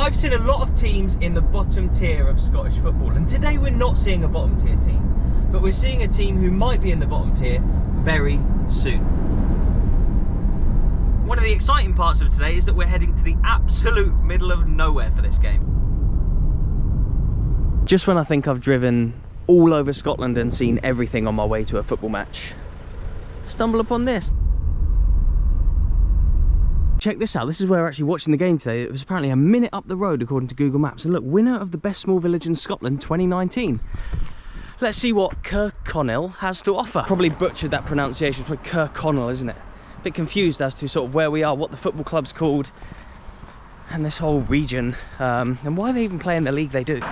I've seen a lot of teams in the bottom tier of Scottish football, and today we're not seeing a bottom tier team, but we're seeing a team who might be in the bottom tier very soon. One of the exciting parts of today is that we're heading to the absolute middle of nowhere for this game. Just when I think I've driven all over Scotland and seen everything on my way to a football match, stumble upon this. Check this out, this is where we're actually watching the game today. It was apparently a minute up the road according to Google Maps. And look, winner of the best small village in Scotland 2019. Let's see what Kirkconnell has to offer. Probably butchered that pronunciation, it's probably Kirkconnell, isn't it? A bit confused as to sort of where we are, what the football club's called, and this whole region, and why they even play in the league they do.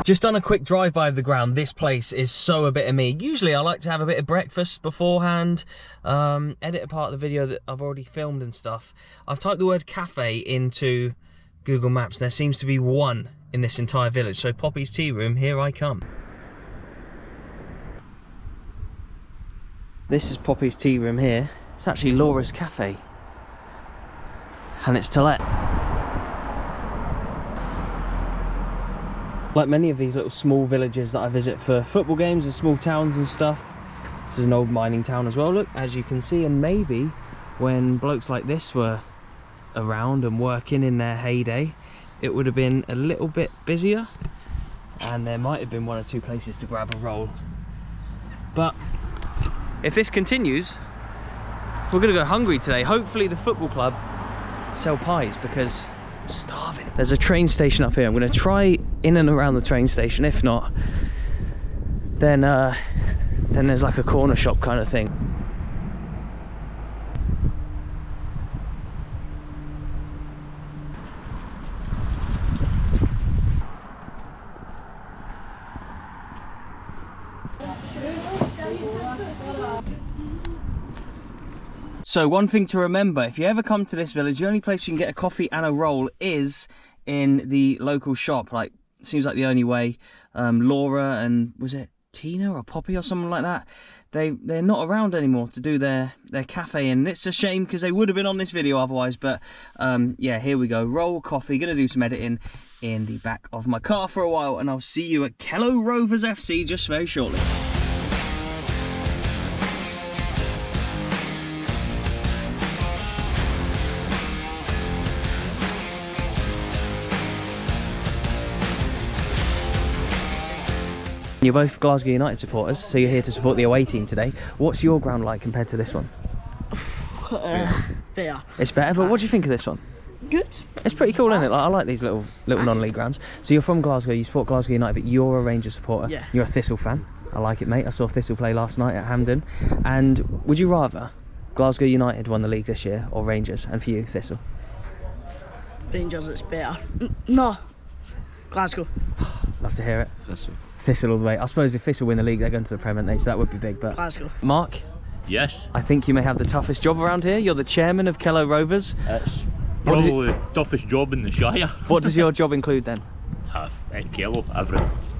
Just done a quick drive-by of the ground. This place is so a bit of me. Usually I like to have a bit of breakfast beforehand, edit a part of the video that I've already filmed and stuff. I've typed the word cafe into Google Maps. There seems to be one in this entire village. So Poppy's Tea Room, here I come. This is Poppy's Tea Room here. It's actually Laura's Cafe. And it's to let. Like many of these little small villages that I visit for football games and small towns and stuff, this is an old mining town as well, look, as you can see. And maybe when blokes like this were around and working in their heyday, it would have been a little bit busier and there might have been one or two places to grab a roll. But if this continues, we're gonna go hungry today. Hopefully the football club sell pies because I'm starving. There's a train station up here. I'm gonna try in and around the train station. If not, then there's like a corner shop kind of thing. So one thing to remember, if you ever come to this village, the only place you can get a coffee and a roll is in the local shop. Like, seems like the only way. Laura and, was it Tina or Poppy or something like that? They're not around anymore to do their cafe, and it's a shame because they would have been on this video otherwise. But yeah, here we go. Roll, coffee, gonna do some editing in the back of my car for a while, and I'll see you at Kello Rovers FC just very shortly. You're both Glasgow United supporters, so you're here to support the away team today. What's your ground like compared to this one? Better. It's better, but what do you think of this one? Good. It's pretty cool, isn't it? Like, I like these little non-league grounds. So you're from Glasgow, you support Glasgow United, but you're a Rangers supporter. Yeah. You're a Thistle fan. I like it, mate. I saw Thistle play last night at Hampden. And would you rather Glasgow United won the league this year or Rangers? And for you, Thistle? Rangers, it's better. No. Glasgow. Love to hear it. Thistle. Thistle all the way. I suppose if Thistle win the league, they're going to the Prem, aren't they? So that would be big. But Glasgow. Mark? Yes. I think you may have the toughest job around here. You're the chairman of Kello Rovers. It's probably the toughest job in the Shire. What does your job include then? At Kello,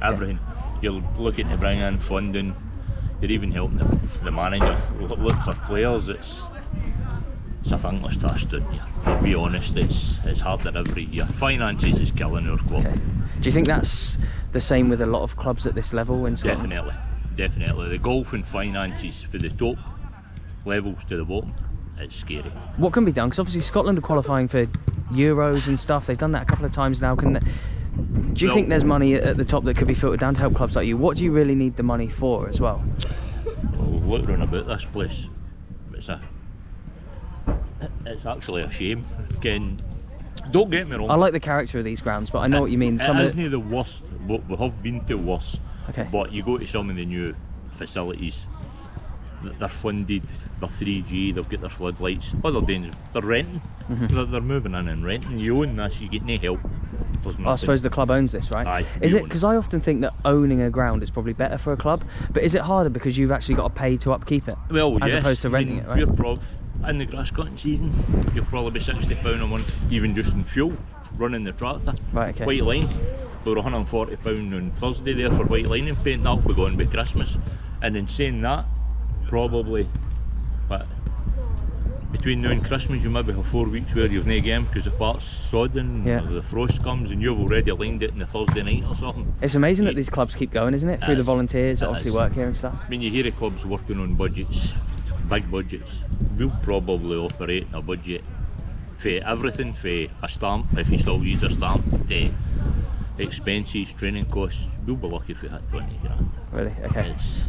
everything. You're looking to bring in funding, you're even helping the manager look for players. It's a thankless task doing here. I'll be honest, it's harder every year. Finances is killing our club. Okay. Do you think that's the same with a lot of clubs at this level in Scotland? Definitely. The golfing finances for the top levels to the bottom, it's scary. What can be done? Because obviously Scotland are qualifying for Euros and stuff. They've done that a couple of times now. Do you think there's money at the top that could be filtered down to help clubs like you? What do you really need the money for as well? Well, look round about this place. It's actually a shame. Don't get me wrong. I like the character of these grounds, but I know what you mean. It isn't the worst, but we have been to worse. Okay. But you go to some of the new facilities, they're funded, they're 3G, they've got their floodlights. All they're doing is they're renting. They're moving in and renting. You own this, you get no help. I suppose the club owns this, right? Aye, is it? Because I often think that owning a ground is probably better for a club, but is it harder because you've actually got to pay to upkeep it? Well, as yes, opposed to renting it, right? In the grass cutting season, you'll probably be £60 a month, even just in fuel, running the tractor. Right, okay. White line, we were £140 on Thursday there for white lining paint. That'll be gone by Christmas. And in saying that, probably, but between now and Christmas you maybe have 4 weeks where you've no game because the park's sodden, Yeah. or the frost comes and you've already lined it on the Thursday night or something. It's amazing that these clubs keep going, isn't it? Through the volunteers that It obviously is. work here and stuff. I mean, you hear of clubs working on budgets, big budgets. We'll probably operate in a budget for everything, for a stamp, if you still use a stamp, to expenses, training costs. We'll be lucky if we had 20 grand. Really? Okay. It's,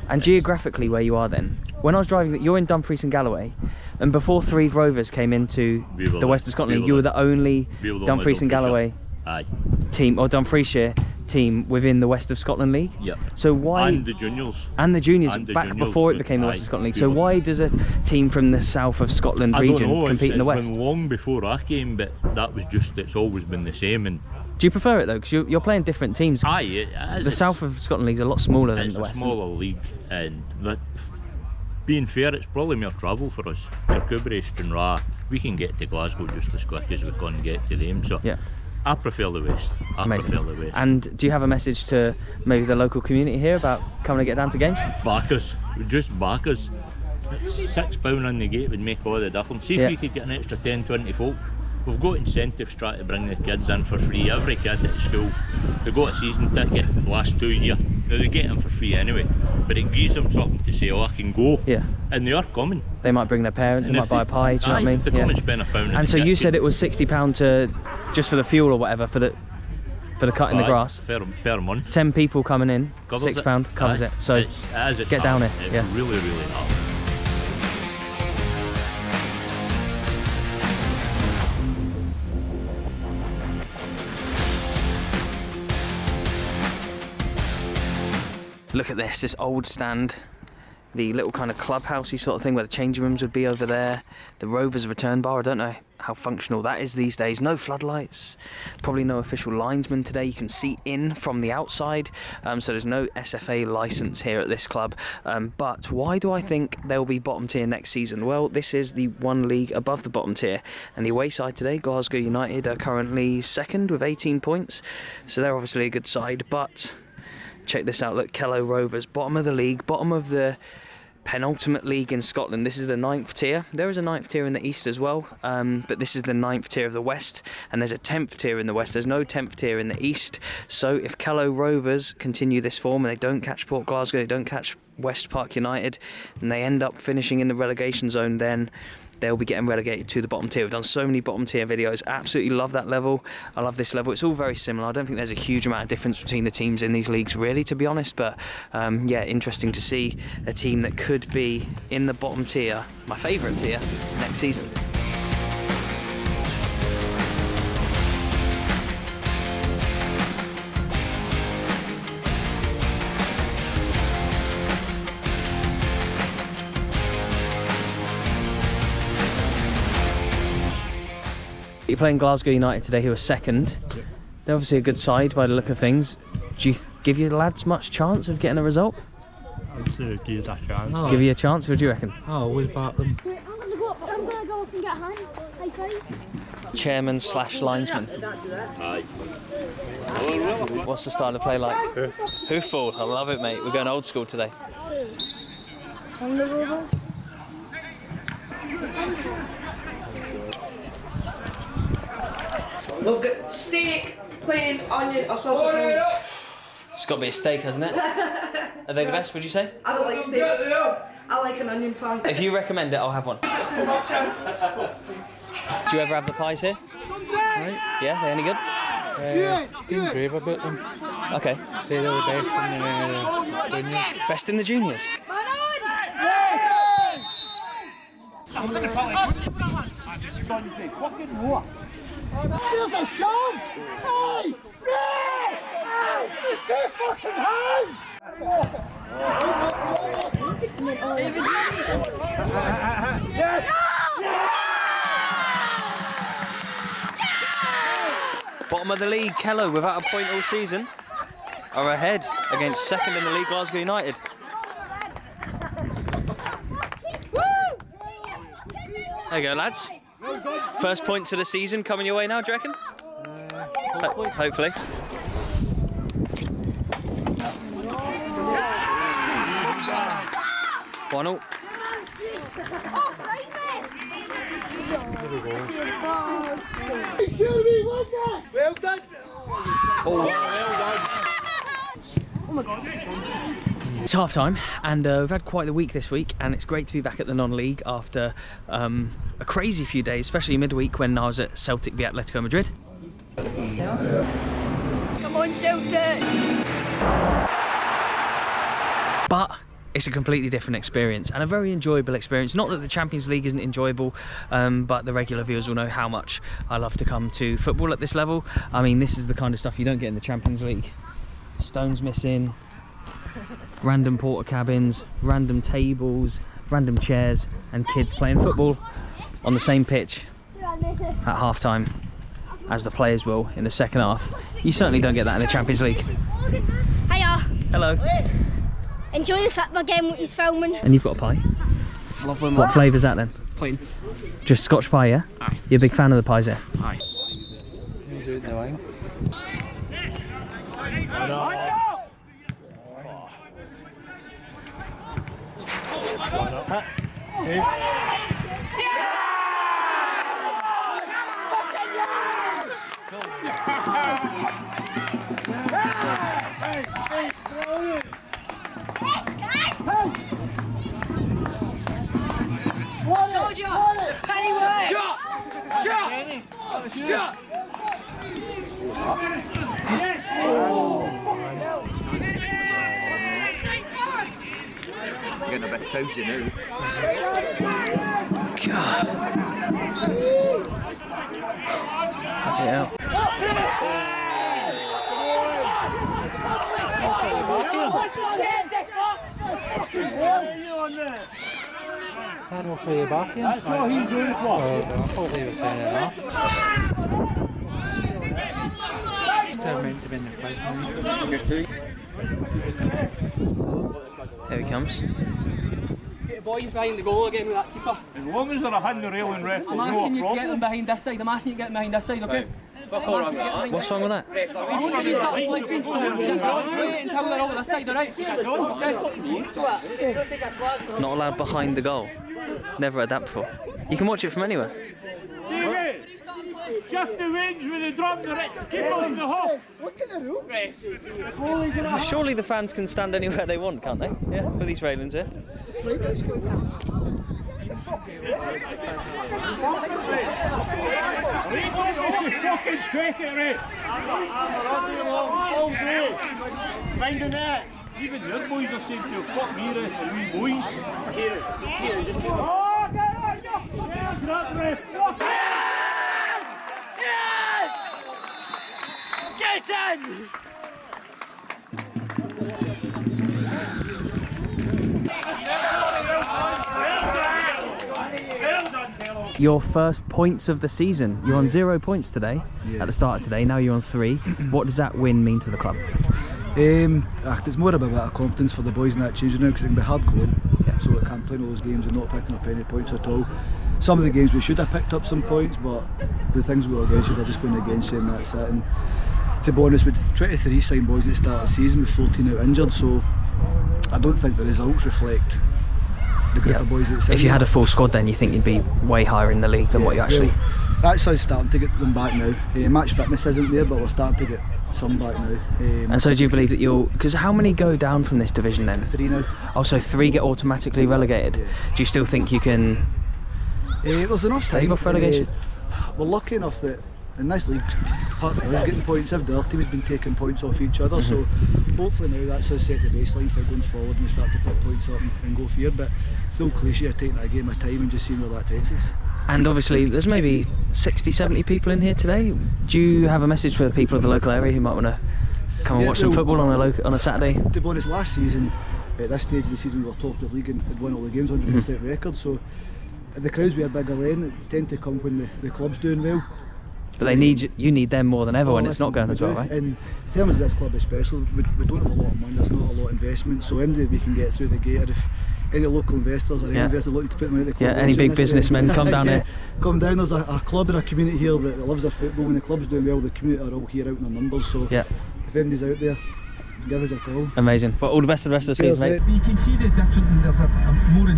And geographically, where you are then? When I was driving, you're in Dumfries and Galloway, and before Three Rovers came into We were the west the- of Scotland, we you were were the only we were the Dumfries and only Galloway aye, team, or Dumfriesshire team within the West of Scotland League. yep. So why? And the juniors. And the juniors, And the back juniors, before it but became the West aye, of Scotland League. we So were- why does a team from the south of Scotland I region don't know, compete in the it's West? been long before I came, but that was just, it's always been the same. And Do you prefer it though? Because you're playing different teams. aye, it is, The south of Scotland League's a lot smaller than it's the a West. smaller league, and that, being fair, it's probably more travel for us. Kirkcudbright, Stranraer, we can get to Glasgow just as quick as we can get to them. So Yeah. I prefer the West. I Amazing. prefer the West. And do you have a message to maybe the local community here about coming to get down to games? Backers, just backers. £6 on the gate would make all the difference. See if Yeah. we could get an extra 10, 20 folk. We've got incentives trying to bring the kids in for free. Every kid at school, they got a season ticket the last 2 years. Now they get them for free anyway, but it gives them something to say, oh, I can go. Yeah. And they are coming. They might bring their parents, And they if might buy a pie, do you know what I mean? If they come and spend £1 on And the so you kit, said it was £60 to just for the fuel or whatever for the cut in the aye, grass. per month. 10 people coming in, Covers £6 it. covers Aye. it. So It's get down hard. here, It's yeah. really, really hard. look at this old stand, the little kind of clubhousey sort of thing where the changing rooms would be over there. The Rovers return bar, I don't know how functional that is these days. No floodlights, probably no official linesman today. You can see in from the outside, so there's no SFA licence here at this club. But why do I think they'll be bottom tier next season? Well, this is the one league above the bottom tier, and the away side today, Glasgow United, are currently second with 18 points, so they're obviously a good side. But check this out, look, Kello Rovers, bottom of the league, bottom of the penultimate league in Scotland. This is the 9th tier. There is a 9th tier in the east as well, but this is the 9th tier of the west, and there's a 10th tier in the west. There's no 10th tier in the east. So if Kello Rovers continue this form and they don't catch Port Glasgow, they don't catch West Park United, and they end up finishing in the relegation zone, then they'll be getting relegated to the bottom tier. We've done so many bottom tier videos. Absolutely love that level. I love this level. It's all very similar. I don't think there's a huge amount of difference between the teams in these leagues, really, to be honest. But yeah, interesting to see a team that could be in the bottom tier, my favourite tier, next season. You're playing Glasgow United today, who are second. Yep. They're obviously a good side by the look of things. Do you give your lads much chance of getting a result? I'd say give us a chance. Give you a chance, what do you reckon? I always back them. Wait, I'm gonna go up and get a hand. High five. Chairman / linesman. Aye. What's the style of play like? Hoofball, I love it, mate. We're going old school today. I'm gonna go over. We've got steak, plain, onion, or sausage. It's got to be a steak, hasn't it? Are they the best, would you say? I don't like steak. I like an onion pan. If you recommend it, I'll have one. Do you ever have the pies here? Right? Yeah, they any good? Didn't brave about them. Okay. Say they were best in the junior. Best in the juniors? There's a shove! Hey! Hey! There's two fucking hands! Yes! Bottom of the league, Kello, without a point all season, are ahead against second in the league, Glasgow United. There you go, lads. First points of the season coming your way now, do you reckon? Hopefully. One all. Well done. It's half time, and we've had quite the week this week, and it's great to be back at the non-league after a crazy few days, especially midweek when I was at Celtic v Atletico Madrid. Come on, Celtic! But it's a completely different experience and a very enjoyable experience. Not that the Champions League isn't enjoyable, but the regular viewers will know how much I love to come to football at this level. I mean, this is the kind of stuff you don't get in the Champions League. Stones missing, random porter cabins, random tables, random chairs, and kids playing football on the same pitch at half time as the players will in the second half. You certainly don't get that in the Champions League. Hiya! Hello. Enjoy the football game what he's filming. And you've got a pie? Lovely. What flavour's that then? Plain. Just Scotch pie, yeah? Aye. You're a big fan of the pies, yeah? Aye. Told you! Penny works! You're getting a bit toasty now. God. That's it out. Can't go play back in. That's all he's doing for. I thought he was saying that. Still meant to be in the place now. Here he comes. Get the boys behind the goal again with that keeper. As long as they're a hand the railing rest, I'm asking you to get them behind this side. I'm asking you to get them behind this side, okay? What's wrong with that? Until they're over this side, alright? Okay. Not allowed behind the goal. Never had that before. You can watch it from anywhere. David, shift the wings with the drum, keep on the hop. Look at the roof. Surely the fans can stand anywhere they want, can't they? Yeah, with these railings here. Find the net. Even the other boys are saying to fuck me, the wee boys. Oh, yeah, grab the ref. Get in! Your first points of the season. You're on 0 points today, at the start of today. Now you're on 3. What does that win mean to the club? It's more about a bit of confidence for the boys in that changing room, because it can be hard going, so it can't play all those games and not picking up any points at all. Some of the games we should have picked up some points, but the things we were against you, they're just going against you, and that's it. And to be honest, with 23 signed boys at the start of the season with 14 out injured, so I don't think the results reflect the group of boys that's in. If you had a full squad then you think you'd be way higher in the league than what you actually... Well, that's us starting to get them back now. Match fitness isn't there, but we're starting to get some back now. And so do you believe that you'll... Because how many go down from this division then? 3 now. Oh, so 3 get automatically relegated. Yeah. Do you still think you can... There's enough stave off relegation? We're lucky enough that in this league, apart from us getting points, every other team's been taking points off each other, so hopefully now that's us set the baseline for going forward and we start to put points up and go for it. But it's all cliche of taking a game of time and just seeing where that takes us. And obviously there's maybe 60, 70 people in here today. Do you have a message for the people of the local area who might want to come and watch some football on a Saturday? To be honest, last season, at this stage of the season, we were top of the league and had won all the games, 100% record, so the crowds we had bigger then, it tend to come when the club's doing well. But you need them more than ever when it's not going as well, right? In terms of this club especially, we don't have a lot of money, there's not a lot of investment, so any day we can get through the gate, or if any local investors or any investors looking to put them out of the club, any big businessmen come down here. Come down, there's a club in our community here that loves their football. When the club's doing well, the community are all here out in their numbers, so if anybody's out there give us a call. Amazing. Well, all the best for the rest of the season, mate. You can see the difference, there's a more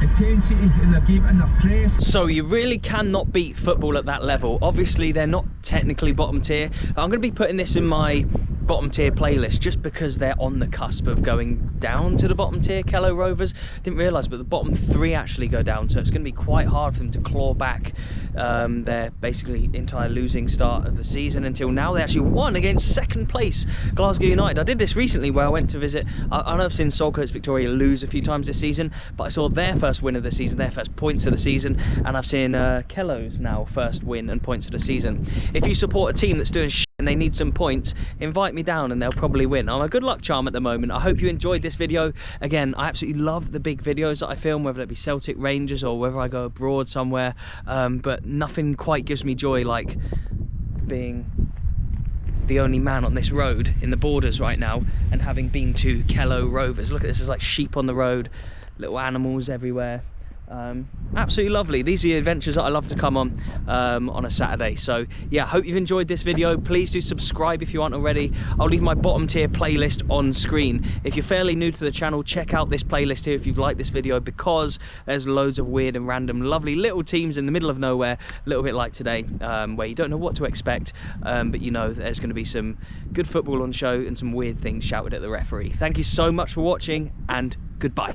intensity in their game, in their press. So you really cannot beat football at that level. Obviously they're not technically bottom tier. I'm going to be putting this in my bottom tier playlist just because they're on the cusp of going down to the bottom tier. Kello Rovers, didn't realise, but the bottom 3 actually go down, so it's going to be quite hard for them to claw back their basically entire losing start of the season until now. They actually won against second place Glasgow United. I did this recently where I went to visit, I know I've seen Saltcoats Victoria lose a few times this season, but I saw their first win of the season, their first points of the season, and I've seen Kello's now first win and points of the season. If you support a team that's doing shit and they need some points, invite me down and they'll probably win. I'm a good luck charm at the moment. I hope you enjoyed this video. Again, I absolutely love the big videos that I film, whether it be Celtic Rangers or whether I go abroad somewhere, but nothing quite gives me joy like being the only man on this road in the borders right now and having been to Kello Rovers. Look at this, there's like sheep on the road, little animals everywhere. Absolutely lovely. These are the adventures that I love to come on a Saturday. So yeah, hope you've enjoyed this video. Please do subscribe if you aren't already. I'll leave my bottom tier playlist on screen. If you're fairly new to the channel, check out this playlist here if you've liked this video, because there's loads of weird and random lovely little teams in the middle of nowhere, a little bit like today, where you don't know what to expect, but you know there's going to be some good football on show and some weird things shouted at the referee. Thank you so much for watching, and goodbye.